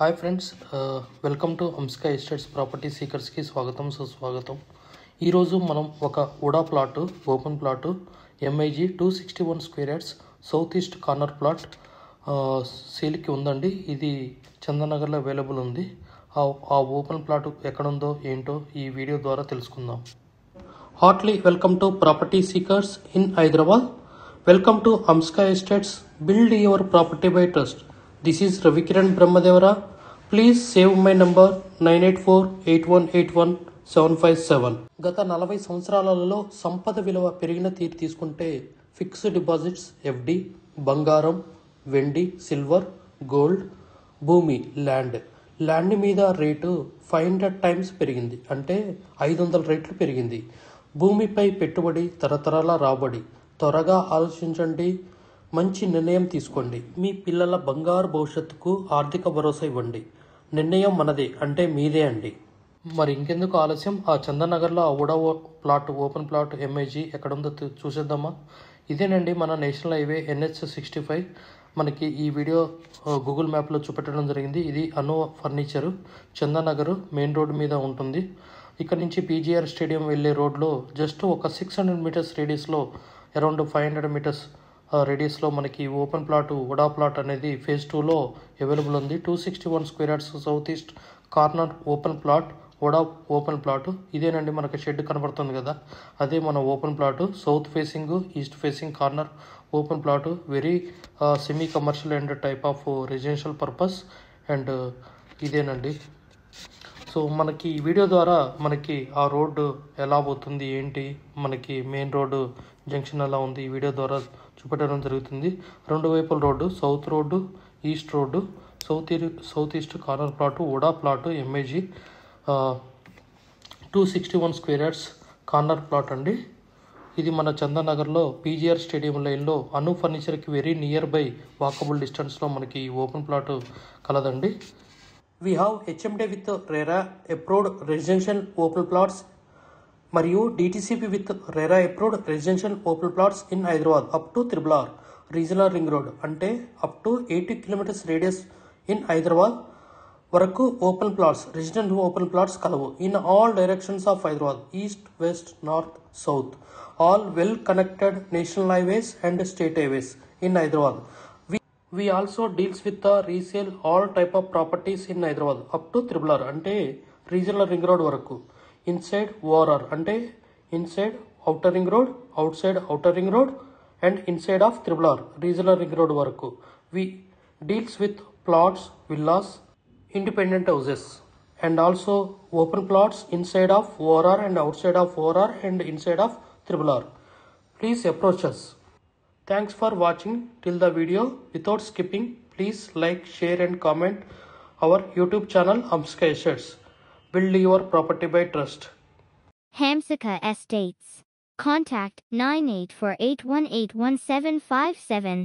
Hi friends, welcome to Amska estates property సీకర్స్కి స్వాగతం సుస్వాగతం. ఈరోజు మనం ఒక UDA plot, open plot, MIG 261 square yards south east corner plot సేల్కి ఉందండి. ఇది చందనగర్లో అవైలబుల్ ఉంది. ఆ ఓపెన్ ప్లాటు ఎక్కడుందో ఏంటో ఈ వీడియో ద్వారా తెలుసుకుందాం. Heartly welcome to property seekers in Hyderabad. Welcome to Amska estates, build your property by trust. This is Ravikiran Brahmadevara. Please save my number 9848181757. గత 40 సంవత్సరాలలో సంపద విలువ పెరిగిన తీరు తీసుకుంటే ఫిక్స్డ్ డిపాజిట్స్, ఎఫ్డి, బంగారం, వెండి, సిల్వర్, గోల్డ్, భూమి, ల్యాండ్ మీద రేటు 500 టైమ్స్ పెరిగింది, అంటే 500 రెట్లు పెరిగింది. భూమిపై పెట్టుబడి తరతరాల రాబడి. త్వరగా ఆలోచించండి, మంచి నిర్ణయం తీసుకోండి. మీ పిల్లల బంగారు భవిష్యత్తుకు ఆర్థిక భరోసా ఇవ్వండి. నిర్ణయం మనదే, అంటే మీదే అండి. మరి ఇంకెందుకు ఆలస్యం, ఆ చందనగర్లో ఆ ఉడా ప్లాట్, ఓపెన్ ప్లాట్, ఎంఐజీ ఎక్కడుందో చూసేద్దామా. ఇదేనండి మన నేషనల్ హైవే NH65. మనకి ఈ వీడియో గూగుల్ మ్యాప్లో చూపెట్టడం జరిగింది. ఇది అను ఫర్నిచరు, చందనగర్ మెయిన్ రోడ్ మీద ఉంటుంది. ఇక్కడ నుంచి PGR స్టేడియం వెళ్ళే రోడ్లో జస్ట్ ఒక 600 మీటర్స్ రేడియస్లో, అరౌండ్ 500 మీటర్స్ రేడియస్లో మనకి ఓపెన్ ప్లాట్, ఉడా ప్లాట్ అనేది ఫేజ్ 2లో అవైలబుల్ ఉంది. 261 square yards south east corner open plot, UDA open plot. ఇదేనండి మనకి షెడ్ కనబడుతుంది కదా, అదే మన open plot. South facing, east facing corner open plot. Very semi commercial and type of residential purpose. And ఇదేనండి. So మనకి ఈ వీడియో ద్వారా మనకి ఆ రోడ్డు ఎలా పోతుంది ఏంటి, మనకి మెయిన్ రోడ్డు జంక్షన్ ఎలా ఉంది, ఈ వీడియో ద్వారా చూపెట్టడం జరుగుతుంది. రెండు వైపుల road, south road, east road, south east corner plot, UDA plot, MIG 261 square yards corner plot అండి. ఇది మన చందనగర్లో PGR స్టేడియం లైన్లో అను ఫర్నిచర్కి వెరీ నియర్ బై వాకబుల్ డిస్టెన్స్లో మనకి ఓపెన్ ప్లాట్ కలదండి. We have HMD with RERA approved residential open plots మరియు DTCP with RERA approved residential open plots in Hyderabad up to RRR regional ring road, అంటే up to 80 kilometers radius in Hyderabad వరకు open plots, resident open plots కలవు. In all directions of Hyderabad, east, west, north, south, all well connected national highways and state highways in Hyderabad. We also deals with the resale all type of properties in Hyderabad up to RRR, అంటే regional ring road వరకు. Inside ORR, అంటే inside outer ring road, out side outer ring road and inside of RRR regional ring road వరకు. We deals with plots, villas, independent houses and also open plots inside of ORR and outside of ORR and inside of RRR. Please approach us. Thanks for watching till the video. Without skipping, please like, share and comment our YouTube channel Hamsika Estates. Build your property by trust. Hamsika Estates. Contact 9848181757.